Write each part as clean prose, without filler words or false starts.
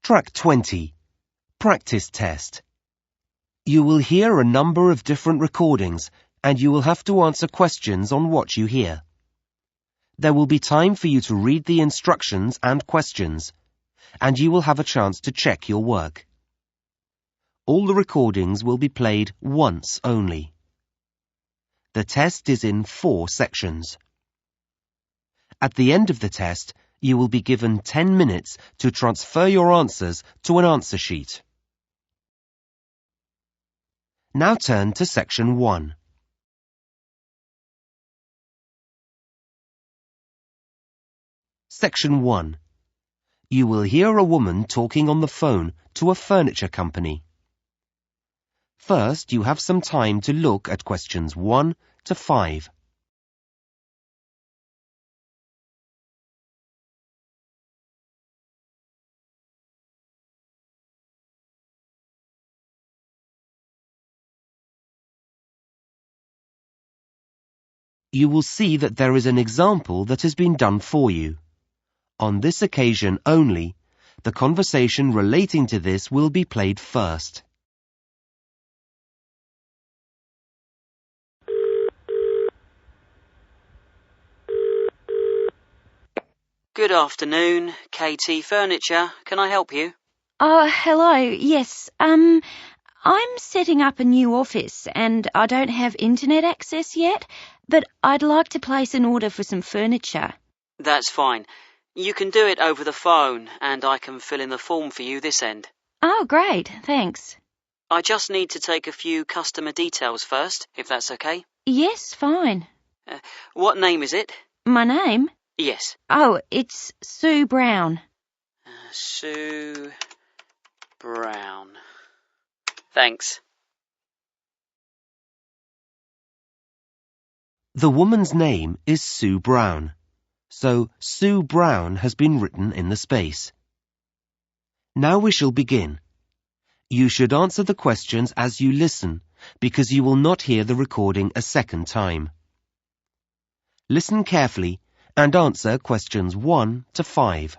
Track 20. Practice test. You will hear a number of different recordings and you will have to answer questions on what you hear. There will be time for you to read the instructions and questions, and you will have a chance to check your work. All the recordings will be played once only. The test is in 4 sections. At the end of the test, you will be given 10 minutes to transfer your answers to an answer sheet. Now turn to section 1. Section 1. You will hear a woman talking on the phone to a furniture company. First, you have some time to look at questions 1 to 5. You will see that there is an example that has been done for you. On this occasion only, the conversation relating to this will be played first. Good afternoon, KT Furniture. Can I help you? Oh, hello. Yes, I'm setting up a new office and I don't have internet access yet, but I'd like to place an order for some furniture. That's fine. You can do it over the phone and I can fill in the form for you this end. Oh, great. Thanks. I just need to take a few customer details first, if that's okay. Yes, fine. What name is it? My name? Yes. Oh, it's Sue Brown. Sue Brown. Thanks. The woman's name is Sue Brown, so Sue Brown has been written in the space. Now we shall begin. You should answer the questions as you listen, because you will not hear the recording a second time. Listen carefully and answer questions 1 to 5.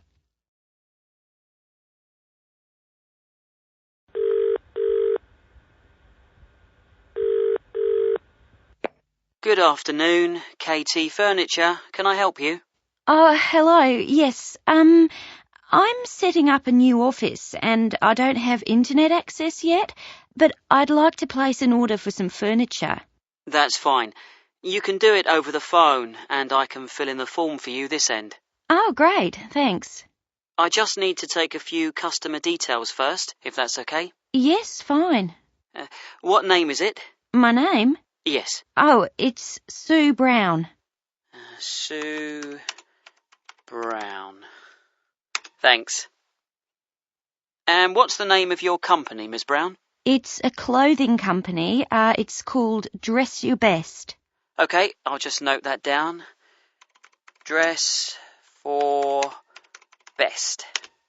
Good afternoon, KT Furniture. Can I help you? Oh, hello. Yes, I'm setting up a new office and I don't have internet access yet, but I'd like to place an order for some furniture. That's fine. You can do it over the phone and I can fill in the form for you this end. Oh, great. Thanks. I just need to take a few customer details first, if that's okay. Yes, fine. What name is it? My name? Yes. Oh, it's Sue Brown. Sue Brown. Thanks. And what's the name of your company, Miss Brown? It's a clothing company. It's called Dress Your Best. Okay, I'll just note that down. Dress for best.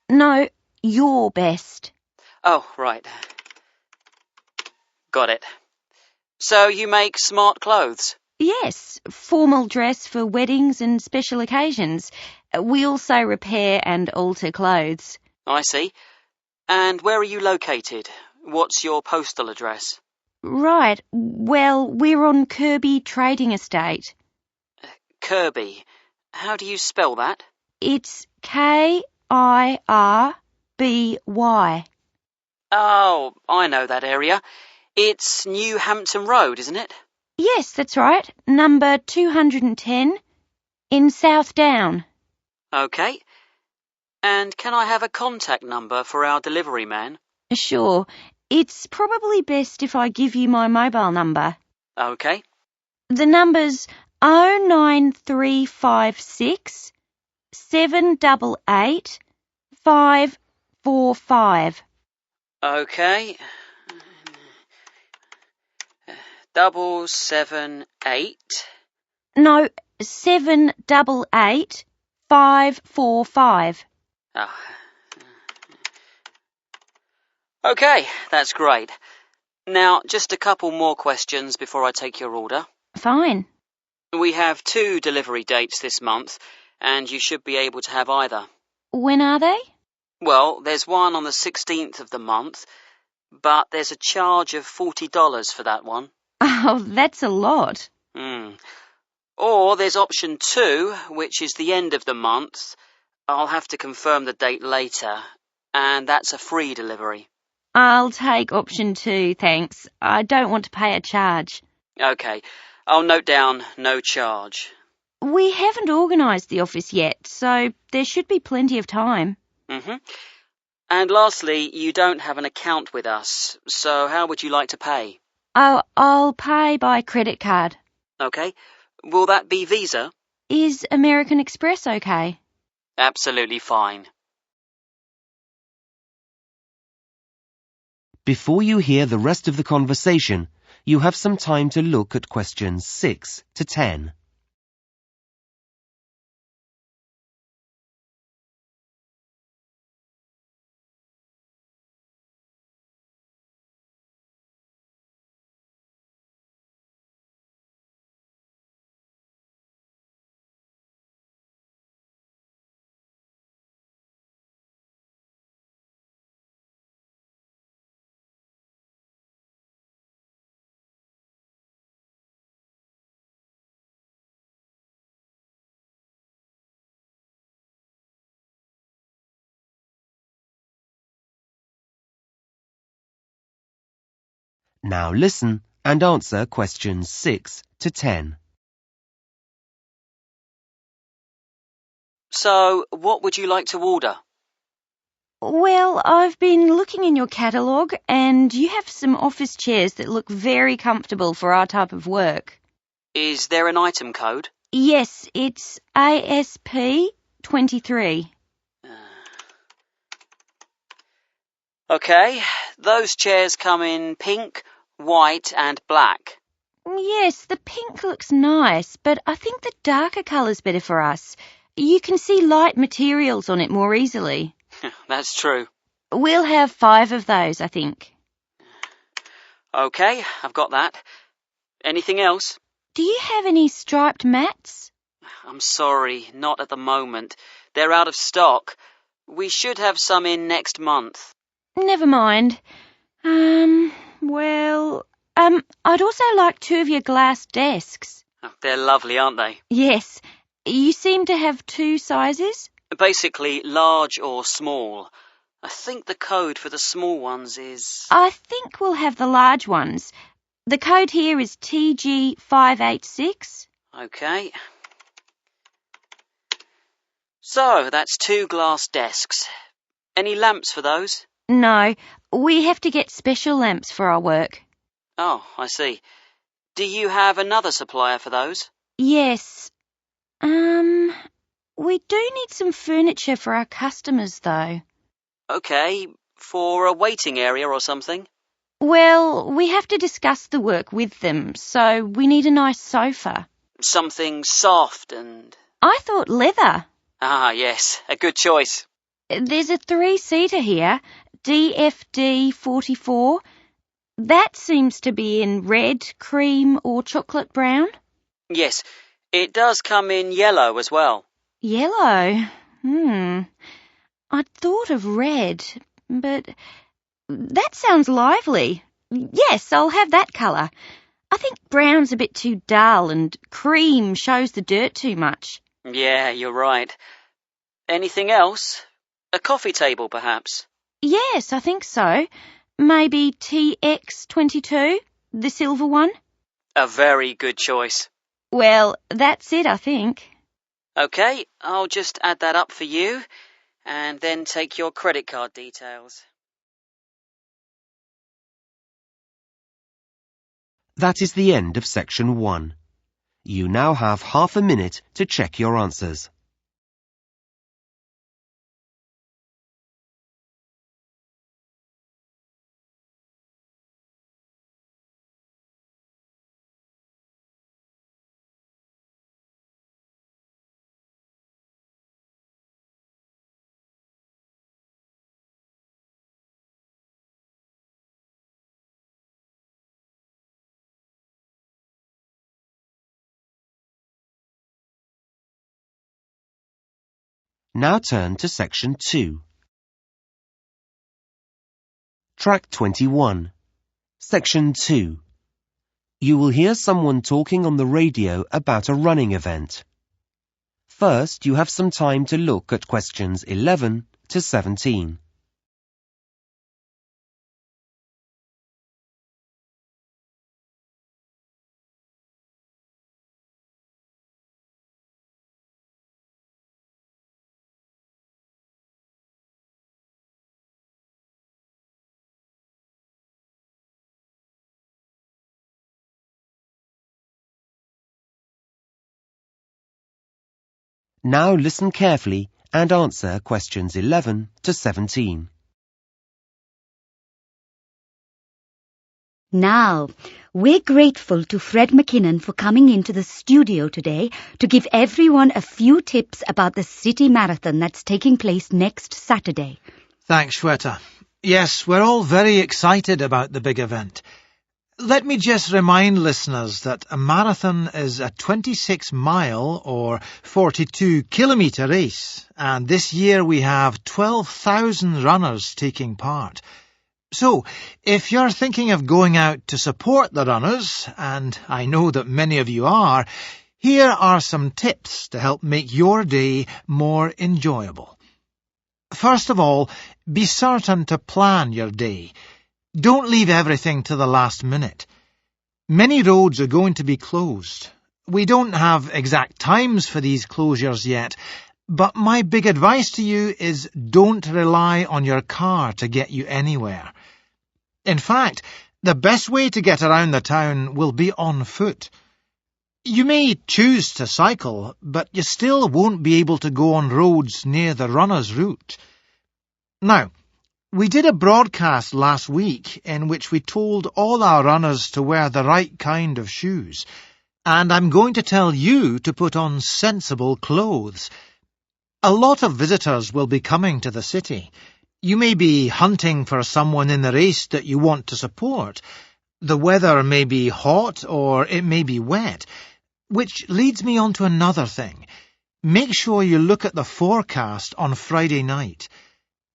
No, Your Best. Oh, right. Got it. So you make smart clothes? Yes, formal dress for weddings and special occasions. We also repair and alter clothes. I see. And where are you located? What's your postal address? Right, well, we're on Kirby Trading Estate. Kirby. How do you spell that? It's Kirby. Oh, I know that area. It's New Hampton Road, isn't it? Yes, that's right. Number 210 in South Down. Okay. And can I have a contact number for our delivery man? Sure. It's probably best if I give you my mobile number. Okay. The number's 09356 788 545. Okay. 778. No, 788 545. Oh. Okay, that's great. Now, just a couple more questions before I take your order. Fine. We have 2 delivery dates this month, and you should be able to have either. When are they? Well, there's one on the 16th of the month, but there's a charge of $40 for that one. Oh, that's a lot. Or there's option 2, which is the end of the month. I'll have to confirm the date later, and that's a free delivery. I'll take option 2, thanks. I don't want to pay a charge. Okay, I'll note down no charge. We haven't organised the office yet, so there should be plenty of time. And lastly, you don't have an account with us, so how would you like to pay? Oh, I'll pay by credit card. Okay, will that be Visa? Is American Express okay? Absolutely fine. Before you hear the rest of the conversation, you have some time to look at questions 6 to 10. Now listen and answer questions 6 to 10. So, what would you like to order? Well, I've been looking in your catalogue and you have some office chairs that look very comfortable for our type of work. Is there an item code? Yes, it's ASP 23. Okay, those chairs come in pink, white and black. Yes, the pink looks nice, but I think the darker colour's better for us. You can see light materials on it more easily. That's true. We'll have 5 of those, I think. Okay, I've got that. Anything else? Do you have any striped mats? I'm sorry, not at the moment. They're out of stock. We should have some in next month. Never mind. I'd also like 2 of your glass desks. They're lovely, aren't they? Yes. You seem to have 2 sizes? Basically, large or small. I think the code for the small ones is... I think we'll have the large ones. The code here is TG586. Okay. So, that's 2 glass desks. Any lamps for those? No, we have to get special lamps for our work. Oh, I see. Do you have another supplier for those? Yes. We do need some furniture for our customers, though. Okay, for a waiting area or something? Well, we have to discuss the work with them, so we need a nice sofa. Something soft and... I thought leather. Ah, yes, a good choice. There's a 3-seater here, DFD 44. That seems to be in red, cream or chocolate brown. Yes, it does come in yellow as well. Yellow? I'd thought of red, but that sounds lively. Yes, I'll have that colour. I think brown's a bit too dull and cream shows the dirt too much. Yeah, you're right. Anything else? A coffee table, perhaps? Yes, I think so. Maybe TX22, the silver one? A very good choice. Well, that's it, I think. Okay, I'll just add that up for you, and then take your credit card details. That is the end of section 1. You now have half a minute to check your answers. Now turn to section 2. Track 21. Section 2. You will hear someone talking on the radio about a running event. First, you have some time to look at questions 11 to 17. Now listen carefully and answer questions 11 to 17. Now, we're grateful to Fred McKinnon for coming into the studio today to give everyone a few tips about the city marathon that's taking place next Saturday. Thanks, Shweta. Yes, we're all very excited about the big event. Let me just remind listeners that a marathon is a 26-mile or 42-kilometre race, and this year we have 12,000 runners taking part. So, if you're thinking of going out to support the runners, and I know that many of you are, here are some tips to help make your day more enjoyable. First of all, be certain to plan your day. Don't leave everything to the last minute. Many roads are going to be closed. We don't have exact times for these closures yet, but my big advice to you is don't rely on your car to get you anywhere. In fact, the best way to get around the town will be on foot. You may choose to cycle, but you still won't be able to go on roads near the runner's route. Now, we did a broadcast last week in which we told all our runners to wear the right kind of shoes, and I'm going to tell you to put on sensible clothes. A lot of visitors will be coming to the city. You may be hunting for someone in the race that you want to support. The weather may be hot or it may be wet, which leads me on to another thing. Make sure you look at the forecast on Friday night.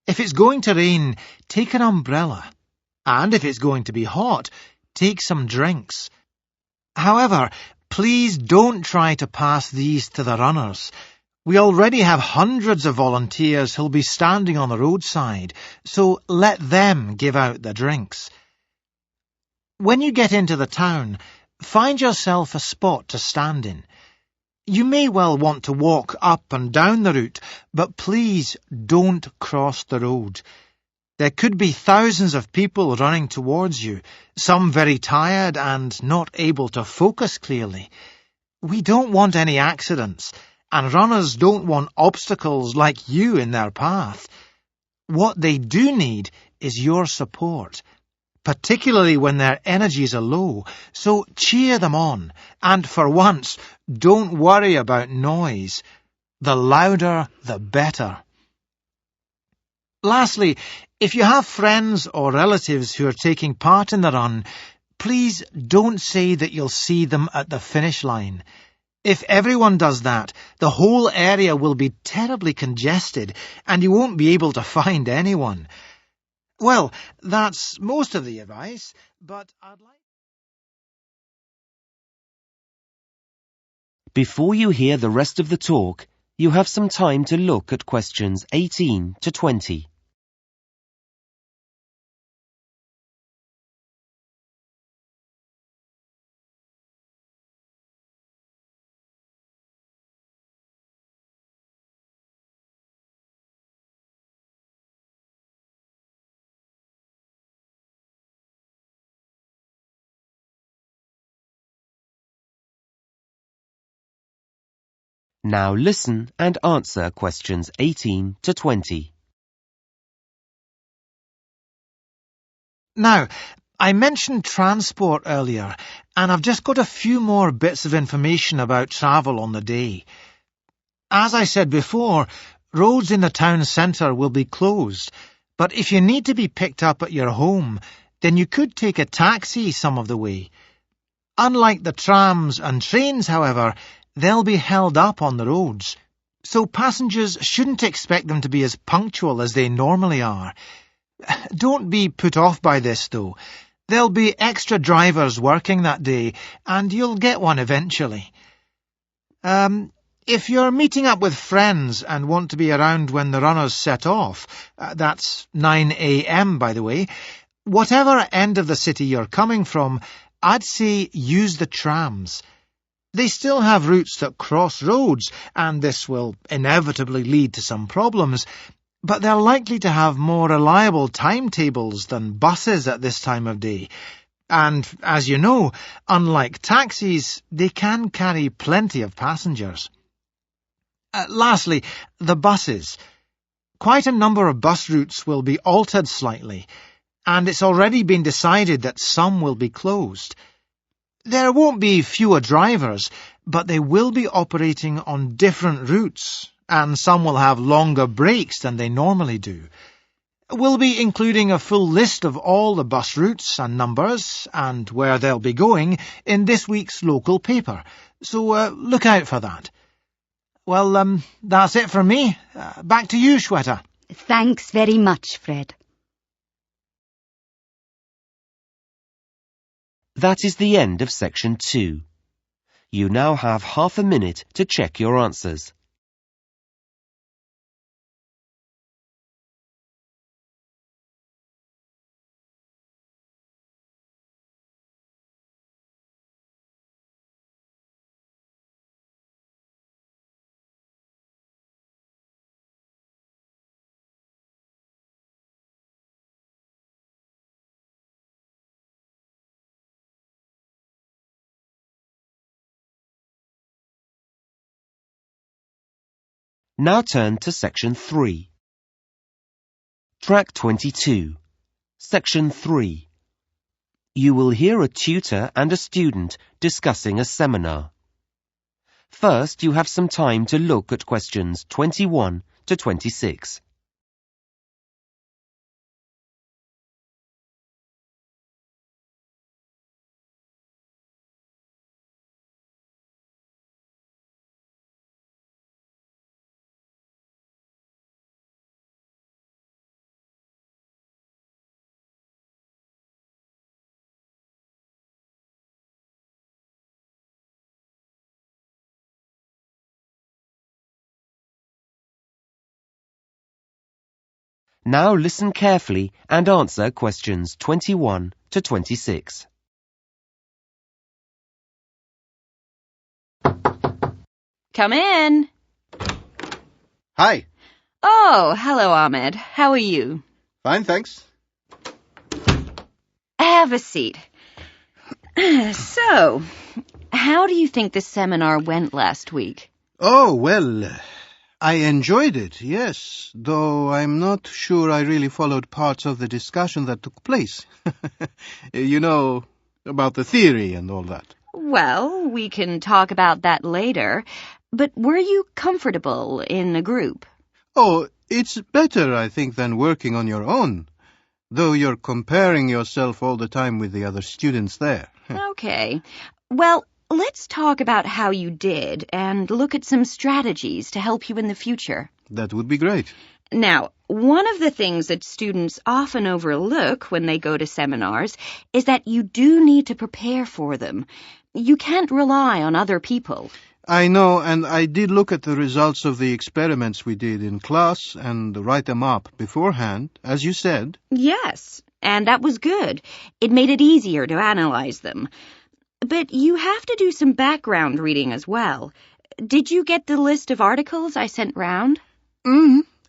If it's going to rain, take an umbrella. And if it's going to be hot, take some drinks. However, please don't try to pass these to the runners. We already have hundreds of volunteers who'll be standing on the roadside, so let them give out the drinks. When you get into the town, find yourself a spot to stand in. You may well want to walk up and down the route, but please don't cross the road. There could be thousands of people running towards you, some very tired and not able to focus clearly. We don't want any accidents, and runners don't want obstacles like you in their path. What they do need is your support, particularly when their energies are low, so cheer them on, and for once, don't worry about noise. The louder, the better. Lastly, if you have friends or relatives who are taking part in the run, please don't say that you'll see them at the finish line. If everyone does that, the whole area will be terribly congested, and you won't be able to find anyone. Well, that's most of the advice, but I'd like... Before you hear the rest of the talk, you have some time to look at questions 18 to 20. Now listen and answer questions 18 to 20. Now, I mentioned transport earlier, and I've just got a few more bits of information about travel on the day. As I said before, roads in the town centre will be closed, but if you need to be picked up at your home, then you could take a taxi some of the way. Unlike the trams and trains, however, they'll be held up on the roads, so passengers shouldn't expect them to be as punctual as they normally are. Don't be put off by this, though. There'll be extra drivers working that day, and you'll get one eventually. If you're meeting up with friends and want to be around when the runners set off, that's 9 a.m., by the way, whatever end of the city you're coming from, I'd say use the trams. They still have routes that cross roads, and this will inevitably lead to some problems, but they're likely to have more reliable timetables than buses at this time of day. And, as you know, unlike taxis, they can carry plenty of passengers. Lastly, the buses. Quite a number of bus routes will be altered slightly, and it's already been decided that some will be closed. There won't be fewer drivers, but they will be operating on different routes, and some will have longer breaks than they normally do. We'll be including a full list of all the bus routes and numbers, and where they'll be going, in this week's local paper, so look out for that. Well, that's it from me. Back to you, Shweta. Thanks very much, Fred. That is the end of section 2. You now have half a minute to check your answers. Now turn to section 3. Track 22. Section 3. You will hear a tutor and a student discussing a seminar. First, you have some time to look at questions 21 to 26. Now listen carefully and answer questions 21 to 26. Come in. Hi. Oh, hello, Ahmed. How are you? Fine, thanks. Have a seat. So, how do you think the seminar went last week? Oh, well, I enjoyed it, yes, though I'm not sure I really followed parts of the discussion that took place. You know, about the theory and all that. Well, we can talk about that later, but were you comfortable in a group? Oh, it's better, I think, than working on your own, though you're comparing yourself all the time with the other students there. Okay. Well, let's talk about how you did and look at some strategies to help you in the future. That would be great. Now, one of the things that students often overlook when they go to seminars is that you do need to prepare for them. You can't rely on other people. I know, and I did look at the results of the experiments we did in class and write them up beforehand, as you said. Yes, and that was good. It made it easier to analyze them. But you have to do some background reading as well. Did you get the list of articles I sent round?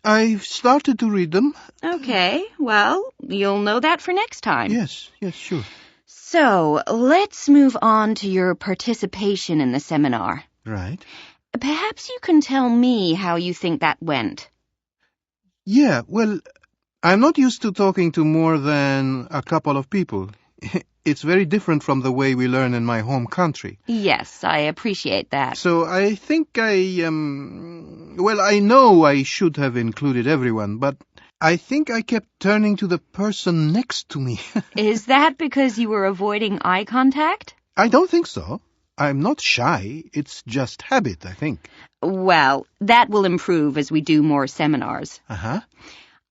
I've started to read them. Okay, well, you'll know that for next time. Yes, sure. So, let's move on to your participation in the seminar. Right. Perhaps you can tell me how you think that went. Yeah, well, I'm not used to talking to more than a couple of people. It's very different from the way we learn in my home country. Yes, I appreciate that. So I think I know I should have included everyone, but I think I kept turning to the person next to me. Is that because you were avoiding eye contact? I don't think so. I'm not shy. It's just habit, I think. Well, that will improve as we do more seminars. Uh-huh.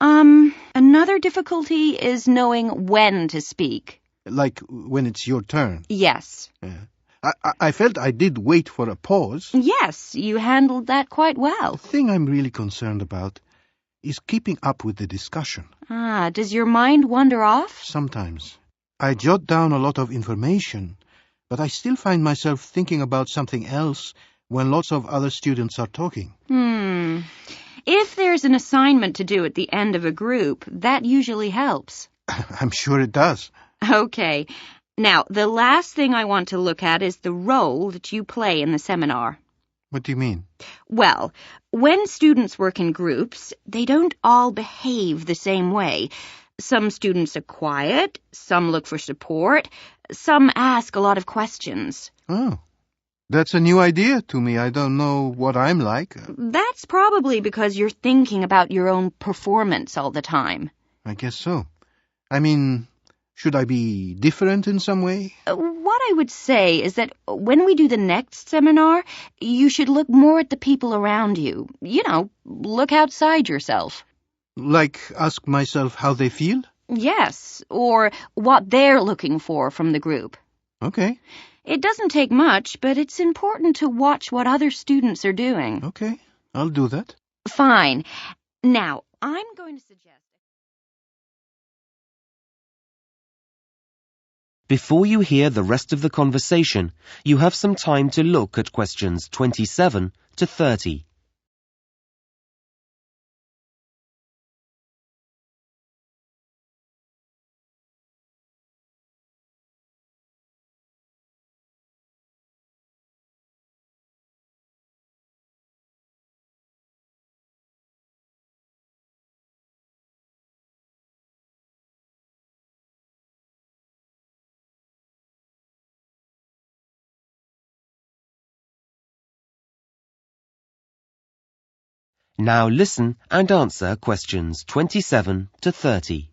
Another difficulty is knowing when to speak. Like when it's your turn. Yes. Yeah. I felt I did wait for a pause. Yes, you handled that quite well. The thing I'm really concerned about is keeping up with the discussion. Does your mind wander off? Sometimes. I jot down a lot of information, but I still find myself thinking about something else when lots of other students are talking. If there's an assignment to do at the end of a group, that usually helps. I'm sure it does. Okay. Now, the last thing I want to look at is the role that you play in the seminar. What do you mean? Well, when students work in groups, they don't all behave the same way. Some students are quiet, some look for support, some ask a lot of questions. Oh, that's a new idea to me. I don't know what I'm like. That's probably because you're thinking about your own performance all the time. I guess so. I mean, should I be different in some way? What I would say is that when we do the next seminar, you should look more at the people around you. You know, look outside yourself. Like ask myself how they feel? Yes, or what they're looking for from the group. Okay. It doesn't take much, but it's important to watch what other students are doing. Okay, I'll do that. Fine. Now, I'm going to suggest... Before you hear the rest of the conversation, you have some time to look at questions 27 to 30. Now listen and answer questions 27 to 30.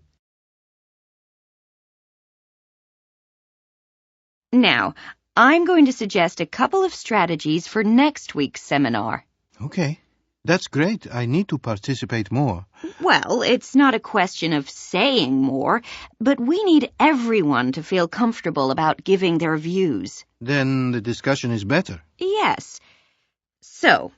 Now, I'm going to suggest a couple of strategies for next week's seminar. Okay, that's great. I need to participate more. Well, it's not a question of saying more, but we need everyone to feel comfortable about giving their views. Then the discussion is better. Yes. So,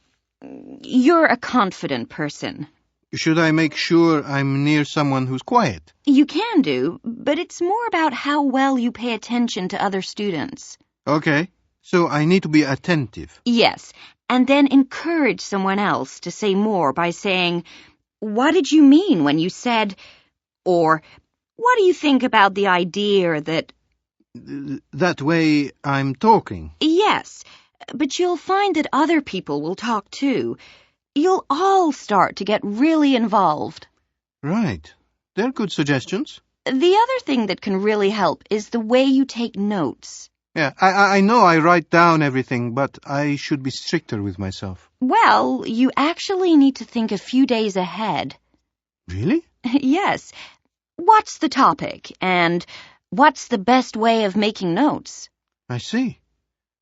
you're a confident person. Should I make sure I'm near someone who's quiet? You can do, but it's more about how well you pay attention to other students. Okay, so I need to be attentive. Yes, and then encourage someone else to say more by saying, "What did you mean when you said," or "What do you think about the idea that..." That way I'm talking. Yes, but you'll find that other people will talk too. You'll all start to get really involved. Right. They're good suggestions. The other thing that can really help is the way you take notes. Yeah, I know I write down everything, but I should be stricter with myself. Well, you actually need to think a few days ahead. Really? Yes. What's the topic? And what's the best way of making notes? I see.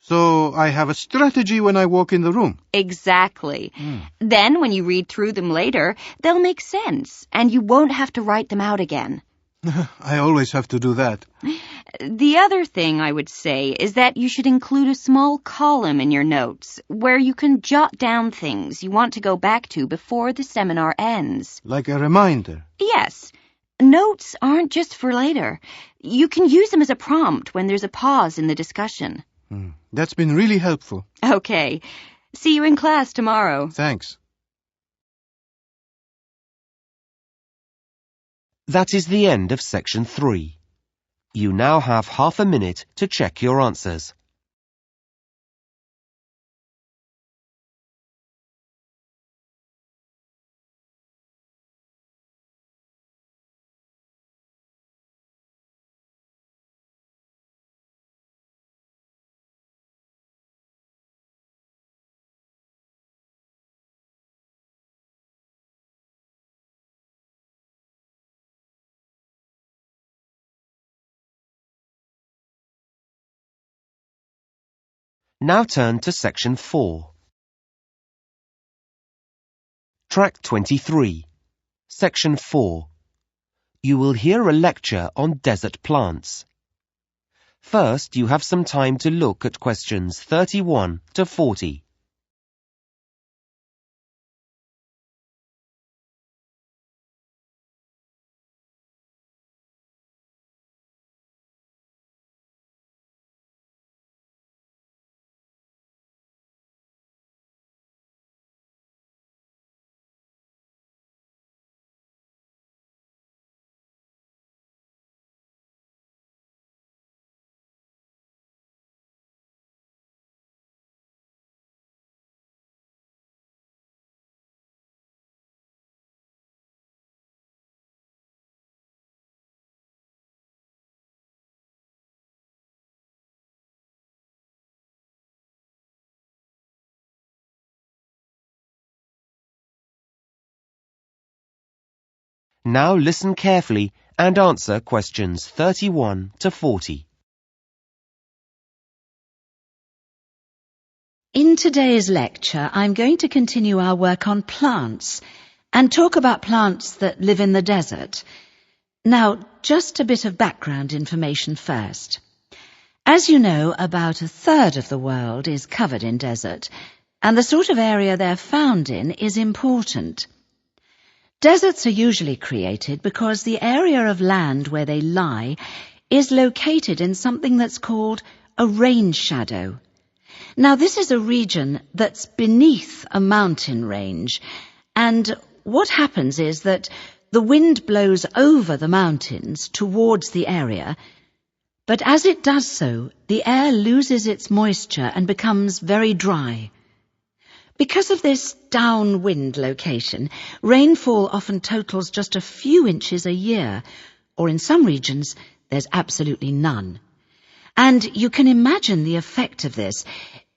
So I have a strategy when I walk in the room. Exactly. Then when you read through them later, they'll make sense, and you won't have to write them out again. I always have to do that. The other thing I would say is that you should include a small column in your notes where you can jot down things you want to go back to before the seminar ends. Like a reminder. Yes. Notes aren't just for later. You can use them as a prompt when there's a pause in the discussion. That's been really helpful. Okay. See you in class tomorrow. Thanks. That is the end of section 3. You now have half a minute to check your answers. Now turn to section 4. Track 23. Section 4. You will hear a lecture on desert plants. First, you have some time to look at questions 31 to 40. Now listen carefully and answer questions 31 to 40. In today's lecture, I'm going to continue our work on plants and talk about plants that live in the desert. Now, just a bit of background information first. As you know, about a third of the world is covered in desert, and the sort of area they're found in is important. Deserts are usually created because the area of land where they lie is located in something that's called a rain shadow. Now, this is a region that's beneath a mountain range, and what happens is that the wind blows over the mountains towards the area, but as it does so, the air loses its moisture and becomes very dry. Because of this downwind location, rainfall often totals just a few inches a year, or in some regions, there's absolutely none. And you can imagine the effect of this.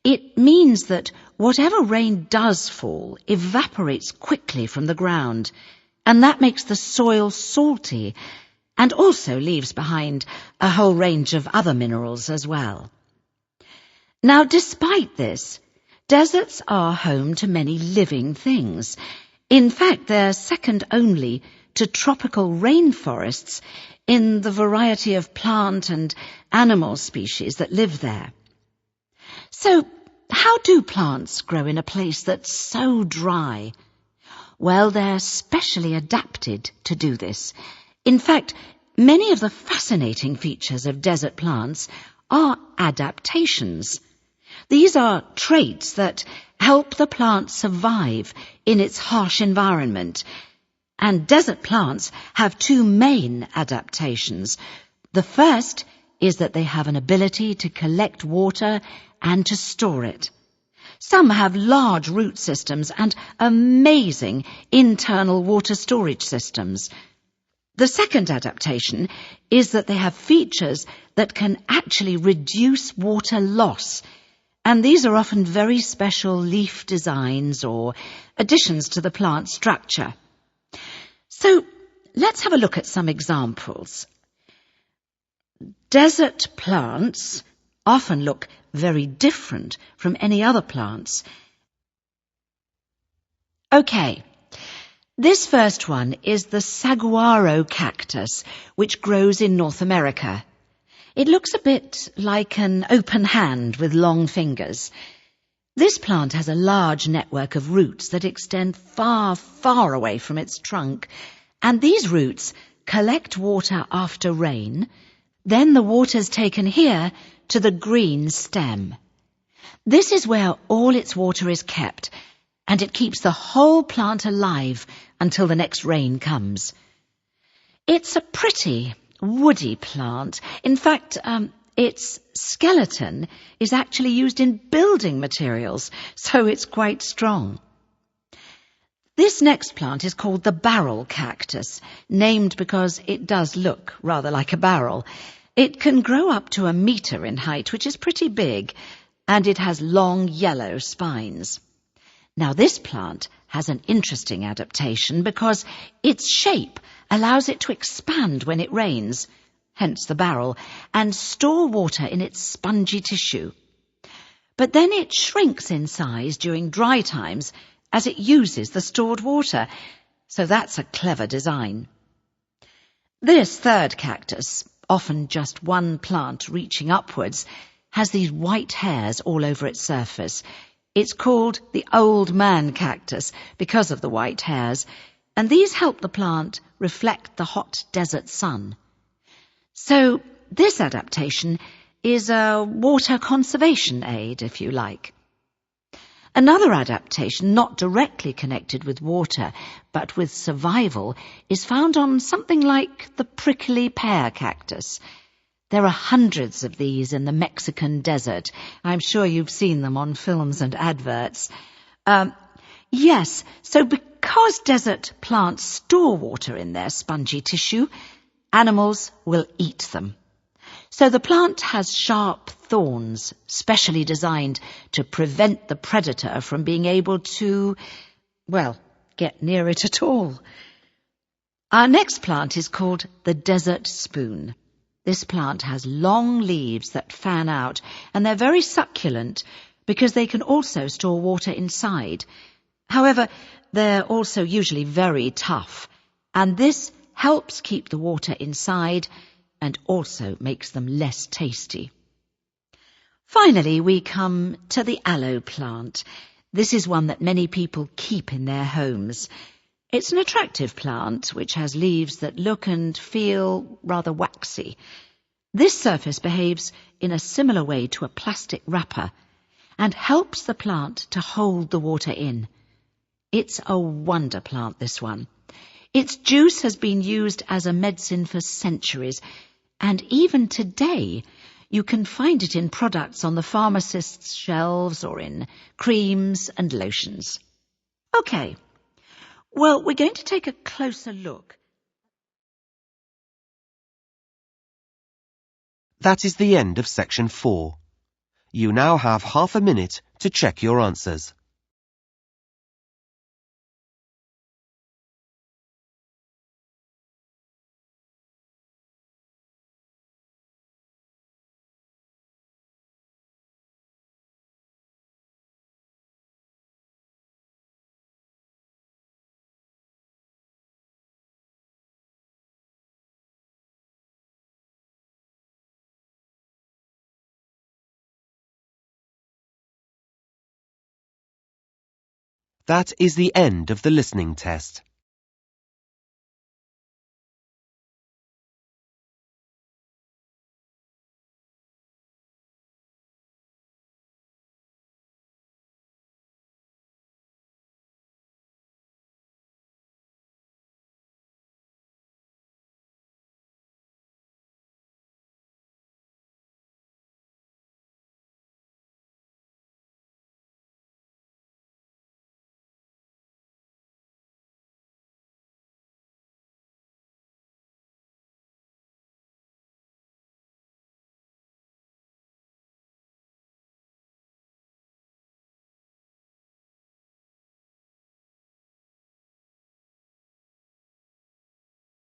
It means that whatever rain does fall evaporates quickly from the ground, and that makes the soil salty, and also leaves behind a whole range of other minerals as well. Now, despite this, deserts are home to many living things. In fact, they're second only to tropical rainforests in the variety of plant and animal species that live there. So, how do plants grow in a place that's so dry? Well, they're specially adapted to do this. In fact, many of the fascinating features of desert plants are adaptations. These are traits that help the plant survive in its harsh environment. And desert plants have two main adaptations. The first is that they have an ability to collect water and to store it. Some have large root systems and amazing internal water storage systems. The second adaptation is that they have features that can actually reduce water loss, and these are often very special leaf designs or additions to the plant structure. So, let's have a look at some examples. Desert plants often look very different from any other plants. Okay, this first one is the saguaro cactus, which grows in North America. It looks a bit like an open hand with long fingers. This plant has a large network of roots that extend far, far away from its trunk, and these roots collect water after rain. Then the water's taken here to the green stem. This is where all its water is kept, and it keeps the whole plant alive until the next rain comes. It's a pretty, woody plant. In fact, its skeleton is actually used in building materials, so it's quite strong. This next plant is called the barrel cactus, named because it does look rather like a barrel. It can grow up to 1 meter in height, which is pretty big, and it has long yellow spines. Now, this plant has an interesting adaptation because its shape allows it to expand when it rains, hence the barrel, and store water in its spongy tissue. But then it shrinks in size during dry times as it uses the stored water, So that's a clever design. This third cactus, often just one plant reaching upwards, has these white hairs all over its surface. It's called the old man cactus because of the white hairs, and these help the plant reflect the hot desert sun. So this adaptation is a water conservation aid, if you like. Another adaptation, not directly connected with water, but with survival, is found on something like the prickly pear cactus. There are hundreds of these in the Mexican desert. I'm sure you've seen them on films and adverts. Yes, so because desert plants store water in their spongy tissue, animals will eat them. So the plant has sharp thorns, specially designed to prevent the predator from being able to, well, get near it at all. Our next plant is called the desert spoon. This plant has long leaves that fan out, and they're very succulent because they can also store water inside. However, they're also usually very tough, and this helps keep the water inside and also makes them less tasty. Finally, we come to the aloe plant. This is one that many people keep in their homes. It's an attractive plant which has leaves that look and feel rather waxy. This surface behaves in a similar way to a plastic wrapper and helps the plant to hold the water in. It's a wonder plant, this one. Its juice has been used as a medicine for centuries, and even today you can find it in products on the pharmacist's shelves or in creams and lotions. OK, well, we're going to take a closer look. That is the end of section 4. You now have half a minute to check your answers. That is the end of the listening test.